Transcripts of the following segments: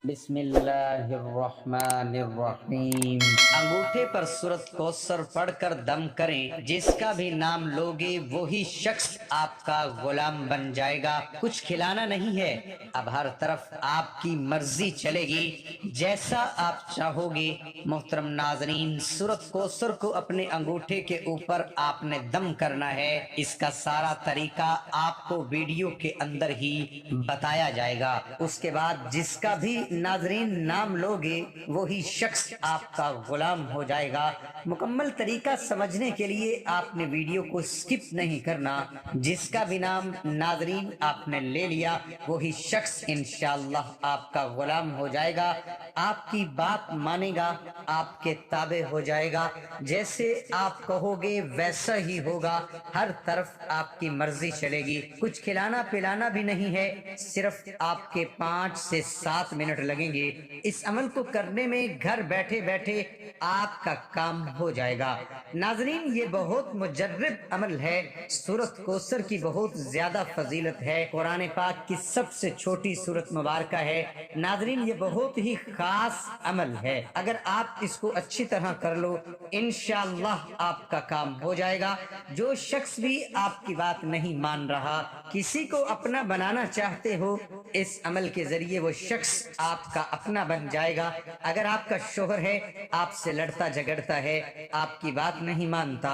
बिस्मिल्लाहिर्रहमानिर्रहीम। अंगूठे पर सूरत कौसर पढ़कर दम करें, जिसका भी नाम लोगे वही शख्स आपका गुलाम बन जाएगा। कुछ खिलाना नहीं है, अब हर तरफ आपकी मर्जी चलेगी, जैसा आप चाहोगे। मोहतरम नाजरीन, सूरत कौसर को अपने अंगूठे के ऊपर आपने दम करना है। इसका सारा तरीका आपको वीडियो के अंदर ही बताया जाएगा। उसके बाद जिसका भी नाजरीन नाम लोगे वही शख्स आपका गुलाम हो जाएगा। मुकम्मल तरीका समझने के लिए आपने वीडियो को स्किप नहीं करना। जिसका भी नाम नाजरीन आपने ले लिया वही शख्स इंशाअल्लाह आपका गुलाम हो जाएगा, आपकी बात मानेगा, आपके ताबे हो जाएगा। जैसे आप कहोगे वैसा ही होगा, हर तरफ आपकी मर्जी चलेगी। कुछ खिलाना पिलाना भी नहीं है, सिर्फ आपके 5 से 7 मिनट लगेंगे। इस अमल को करने में घर बैठे बैठे आपका काम हो जाएगा। नाजरीन, ये बहुत मुजर्रब अमल है। सूरत कौसर की बहुत ज्यादा फजीलत है। कुरान पाक की सबसे छोटी सूरत मुबारक है। नाजरीन, ये बहुत ही खास अमल है। अगर आप इसको अच्छी तरह कर लो, इंशाअल्लाह आपका काम हो जाएगा। जो शख्स भी आपकी बात नहीं मान रहा, किसी को अपना बनाना चाहते हो, इस अमल के जरिए वो शख्स आपका अपना बन जाएगा। अगर आपका शोहर है, आपसे लड़ता झगड़ता है, आपकी बात नहीं मानता,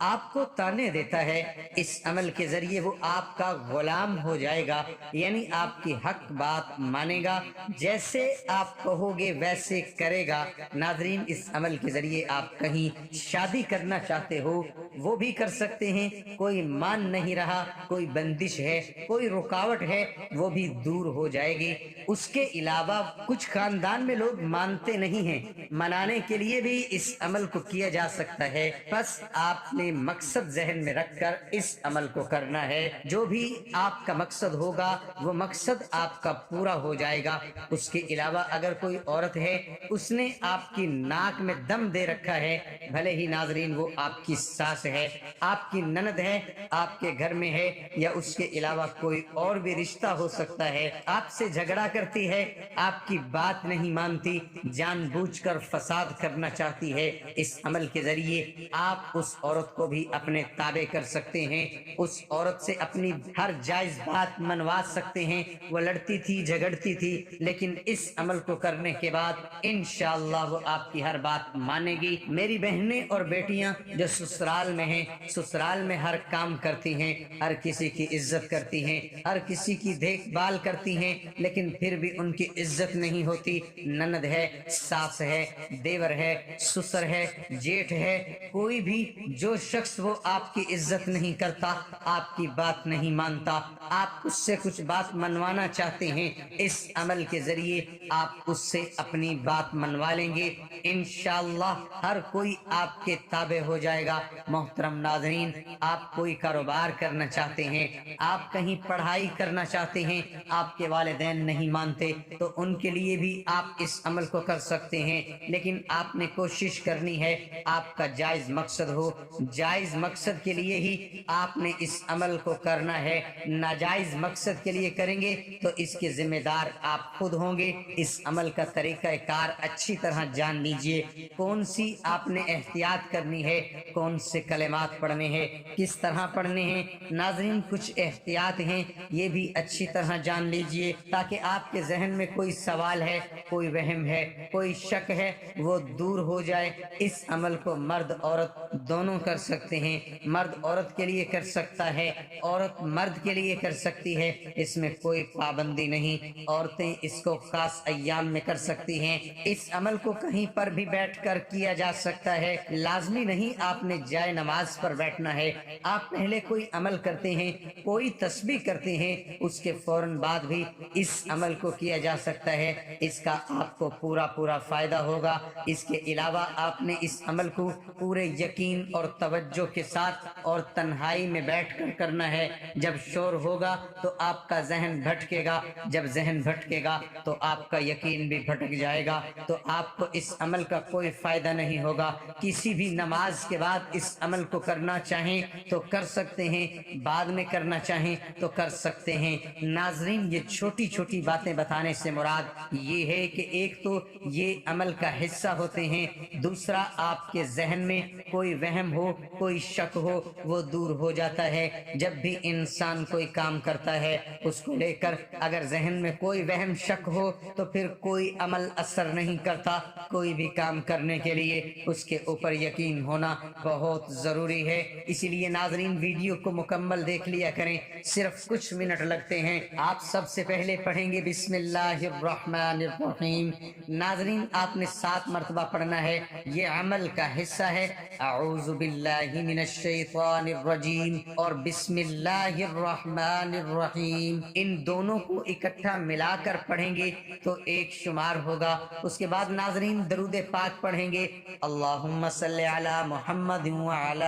आपको ताने देता है, इस अमल के जरिए वो आपका गुलाम हो जाएगा। यानी आपकी हक बात मानेगा, जैसे आप कहोगे वैसे करेगा। नाजरीन, इस अमल के जरिए आप कहीं शादी करना चाहते हो वो भी कर सकते हैं। कोई मान नहीं रहा, कोई बंदिश है, कोई रुकावट है, वो भी दूर हो जाएगी। उसके अलावा कुछ खानदान में लोग मानते नहीं हैं, मनाने के लिए भी इस अमल को किया जा सकता है। बस आपने मकसद जहन में रखकर इस अमल को करना है। जो भी आपका मकसद होगा वो मकसद आपका पूरा हो जाएगा। उसके अलावा अगर कोई औरत है, उसने आपकी नाक में दम दे रखा है, भले ही नाजरीन वो आपकी सास है, आपकी ननद है, आपके घर में है, या उसके अलावा कोई और भी रिश्ता हो सकता है, आपसे झगड़ा करती है, आपकी बात नहीं मानती, जानबूझकर फसाद करना चाहती है, इस अमल के जरिए आप उस औरत को भी अपने ताबे कर सकते हैं। उस औरत से अपनी हर जायज बात मनवा सकते हैं। वो लड़ती थी, झगड़ती थी, लेकिन इस अमल को करने के बाद इंशाअल्लाह वो आपकी हर बात मानेगी। मेरी बहनें और बेटियां जो ससुराल में हैं, ससुराल में हर काम करती हैं, हर किसी की इज्जत करती हैं, हर किसी की देखभाल करती हैं, लेकिन फिर भी उनकी इज्जत नहीं होती। ननद है, सास है, देवर है, ससुर है, जेठ है, कोई भी जो शख्स वो आपकी इज्जत नहीं करता, आपकी बात नहीं मानता, आप उससे कुछ बात मनवाना चाहते हैं, इस अमल के जरिए आप उससे अपनी बात मनवा लेंगे। इंशाअल्लाह हर कोई आपके ताबे हो जाएगा। मोहतरम नाज़रीन, आप कोई कारोबार करना चाहते हैं, आप कहीं पढ़ाई करना चाहते हैं, आपके वालिदैन नहीं मानते, तो उनके लिए भी आप इस अमल को कर सकते हैं। लेकिन आपने कोशिश करनी है आपका जायज मकसद हो। जायज मकसद के लिए ही आपने इस अमल को करना है। नाजायज मकसद के लिए करेंगे तो इसके जिम्मेदार आप खुद होंगे। इस अमल का तरीका कार अच्छी तरह जान लीजिए। कौन सी आपने एहतियात करनी है, कौन से कलेमात पढ़ने हैं, किस तरह पढ़ने हैं। नाज़रीन, कुछ एहतियात हैं, ये भी अच्छी तरह जान लीजिए, ताकि आपके जहन में कोई सवाल है, कोई वहम है, कोई शक है, वो दूर हो जाए। इस अमल को मर्द औरत दोनों कर सकते हैं। मर्द औरत के लिए कर सकता है, औरत मर्द के लिए कर सकती है, इसमें कोई पाबंदी नहीं। औरतें इसको खास अय्याम में कर सकती हैं। इस अमल को कहीं पर भी बैठकर किया जा सकता है, लाजमी नहीं आपने जाए नमाज पर बैठना है। आप पहले कोई अमल करते हैं, कोई तस्बीह करते हैं, उसके फौरन बाद भी इस अमल को किया जा सकता है। इसका आपको पूरा पूरा फायदा होगा। इसके अलावा आपने इस अमल को पूरे यकीन और तवज्जो के साथ और तन्हाई में बैठकर करना है। जब शोर होगा तो आपका जहन भटकेगा, जब जहन भटकेगा तो आपका यकीन भी भटक जाएगा, तो आपको इस अमल का कोई फायदा नहीं होगा। किसी भी नमाज के बाद इस अमल को करना चाहें तो कर सकते हैं, बाद में करना चाहें तो कर सकते हैं। नाजरीन, ये छोटी छोटी बातें बताने से मुराद مراد یہ ہے کہ ایک تو یہ عمل کا حصہ ہوتے ہیں، دوسرا آپ کے ذہن میں کوئی وہم ہو، کوئی شک ہو، وہ دور ہو جاتا ہے۔ جب بھی انسان کوئی کام کرتا ہے اس کو لے کر اگر ذہن میں کوئی وہم شک ہو تو پھر کوئی عمل اثر نہیں کرتا۔ کوئی بھی کام کرنے کے لیے اس کے اوپر یقین ہونا بہت ضروری ہے۔ اسی لیے ناظرین ویڈیو کو مکمل دیکھ لیا کریں، صرف کچھ منٹ لگتے ہیں۔ آپ سب سے پہلے پڑھیں گے بسم اللہ الرحمن الرحیم۔ ناظرین آپ نے 7 مرتبہ پڑھنا ہے، یہ عمل کا حصہ ہے۔ اعوذ باللہ من الشیطان الرجیم اور بسم اللہ الرحمن الرحیم، ان دونوں کو اکٹھا ملا کر پڑھیں گے تو ایک شمار ہوگا۔ اس کے بعد ناظرین درود پاک پڑھیں گے، اللہم صلی علی محمد وعلی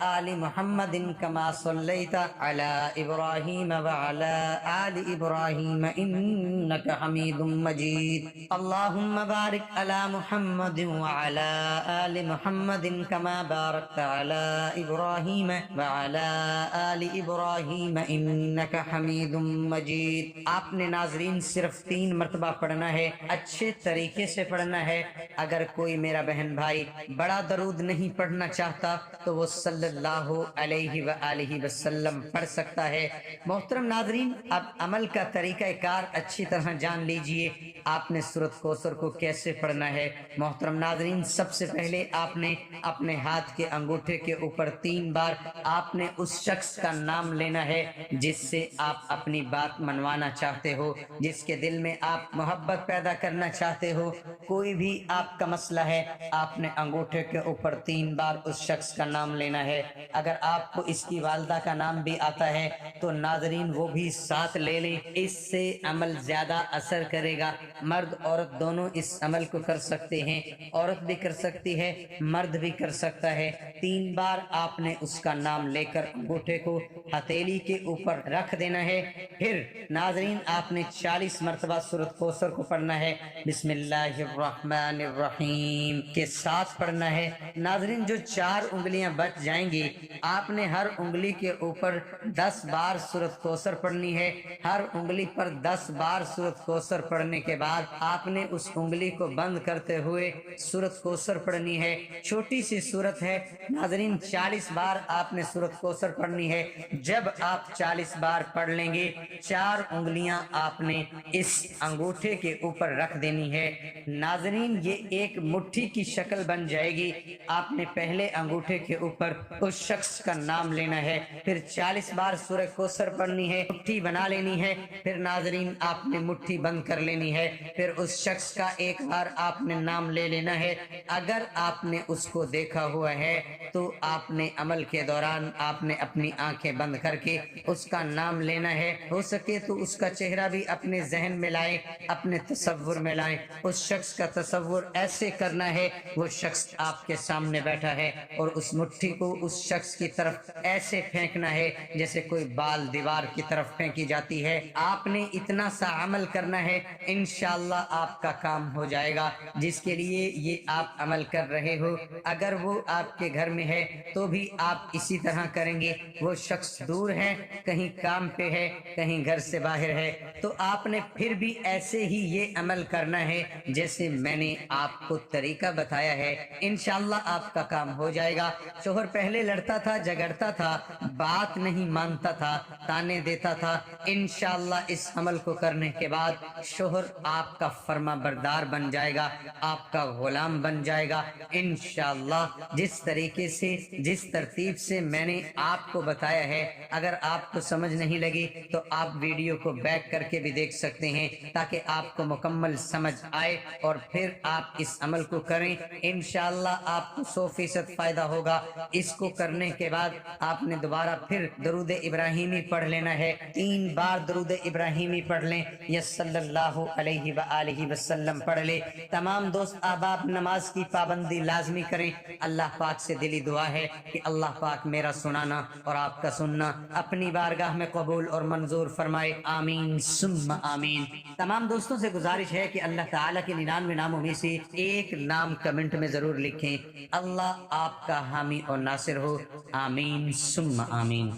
آل محمد کما صلیت علی ابراہیم وعلی آل ابراہیم انک حمید مجید، اللہم بارک علی محمد وعلی آل محمد کما بارکت علی ابراہیم وعلی آل ابراہیم انک حمید مجید۔ آپ نے ناظرین صرف 3 مرتبہ پڑھنا ہے، اچھے طریقے سے پڑھنا ہے۔ اگر کوئی میرا بہن بھائی بڑا درود نہیں پڑھنا چاہتا تو وہ صلی اللہ علیہ وآلہ وسلم پڑھ سکتا ہے۔ محترم ناظرین اب عمل کا طریقہ کار اچھی طرح جان لیجئے، آپ نے سورۃ کوثر کو کیسے پڑھنا ہے۔ محترم ناظرین سب سے پہلے آپ نے اپنے ہاتھ کے انگوٹھے کے اوپر 3 بار آپ نے اس شخص کا نام لینا ہے جس سے آپ اپنی بات منوانا چاہتے ہو، جس کے دل میں آپ محبت پیدا کرنا چاہتے ہو، کوئی بھی آپ کا مسئلہ ہے، آپ نے انگوٹھے کے اوپر 3 بار اس شخص کا نام لینا ہے۔ اگر آپ کو اس کی والدہ کا نام بھی آتا ہے تو ناظرین وہ بھی ساتھ لے لیں، اس سے عمل زیادہ اثر کرے گا۔ مرد عورت دونوں اس عمل کو کر سکتے ہیں، عورت بھی کر سکتی ہے، مرد بھی کر سکتا ہے۔ 3 بار آپ نے اس کا نام لے کر انگوٹھے کو ہتھیلی کے اوپر رکھ دینا ہے۔ پھر ناظرین آپ نے 40 مرتبہ سورۃ کوثر کو پڑھنا ہے، بسم اللہ الرحمن الرحیم کے ساتھ پڑھنا ہے۔ ناظرین جو 4 انگلیاں بچ جائیں گی آپ نے ہر انگلی کے اوپر 10 بار سورۃ کوثر پڑھنی ہے۔ ہر انگلی پر 10 بار سورۃ کوثر پڑھنے کے بعد آپ نے اس انگلی کو بند کرتے ہوئے سورۃ کوثر پڑھنی ہے۔ چھوٹی سی سورت ہے ناظرین، 40 بار آپ نے سورۃ کوثر پڑھنی ہے۔ جب آپ 40 بار پڑھ لیں گے 4 انگلیاں آپ نے اس انگوٹھے کے اوپر رکھ دینی ہے۔ ناظرین یہ ایک مٹھی کی شکل بن جائے گی۔ آپ نے پہلے انگوٹھے کے اوپر اس شخص کا نام لینا ہے، پھر 40 بار سورہ کوثر پڑھنی ہے، مٹھی بنا لینی ہے، پھر ناظرین آپ نے مٹھی بند کر لینی ہے، پھر اس شخص کا ایک بار آپ نے نام لے لینا ہے۔ اگر آپ نے اس کو دیکھا ہوا ہے تو آپ نے عمل کے دوران آپ نے اپنی آنکھیں بند کر کے اس کا نام لینا ہے۔ ہو سکے تو اس کا چہرہ بھی اپنے ذہن میں لائیں، اپنے تصور میں لائیں۔ اس شخص کا تصور ایسے کرنا ہے وہ شخص آپ کے سامنے بیٹھا ہے اور اس مٹھی کو اس شخص کی طرف ایسے پھینکنا ہے جیسے کوئی بال دیوار کی طرف پھینکی جاتی ہے۔ آپ نے اتنا سا عمل کرنا ہے، انشاءاللہ آپ کا کام ہو جائے گا جس کے لیے یہ آپ عمل کر رہے ہو۔ اگر وہ آپ کے گھر میں ہے تو بھی آپ اسی طرح کریں گے۔ وہ شخص دور ہے، کہیں کام پہ ہے، کہیں گھر سے باہر ہے، تو آپ نے پھر بھی ایسے ہی یہ عمل کرنا ہے جیسے میں نے آپ کو طریقہ بتایا ہے۔ انشاءاللہ آپ کا کام ہو جائے گا۔ شوہر پہلے لڑتا تھا، جھگڑتا تھا، بات نہیں مانتا تھا، تانے دیتا تھا، انشاءاللہ اس عمل کو کرنے کے بعد شوہر آپ کا فرما بردار بن جائے گا، آپ کا غلام بن جائے گا انشاءاللہ۔ جس طریقے سے، جس ترتیب سے میں نے آپ کو بتایا ہے، اگر آپ کو سمجھ نہیں لگی تو آپ ویڈیو کو بیک کر کے بھی دیکھ سکتے ہیں تاکہ آپ کو مکمل سمجھ آئے اور پھر آپ اس عمل کو کریں۔ انشاءاللہ آپ کو 100% فائدہ ہوگا۔ اس کو کرنے کے بعد آپ نے دوبارہ پھر درود ابراہیمی پڑھ لینا ہے، 3 بار درود ابراہیمی پڑھ لیں یا صلی اللہ علیہ وآلہ وسلم پڑھ لیں۔ تمام دوست احباب نماز کی پابندی لازمی کریں۔ اللہ پاک سے دلی دعا ہے کہ اللہ پاک میرا سنانا اور آپ کا سننا اپنی بارگاہ میں قبول اور منظور فرمائے، آمین ثم آمین۔ تمام دوستوں سے گزارش ہے کہ اللہ تعالیٰ کے 99 ناموں میں سے ایک نام کمنٹ میں ضرور لکھیں۔ اللہ آپ کا حامی اور ناصر ہو، آمین ثم آمین۔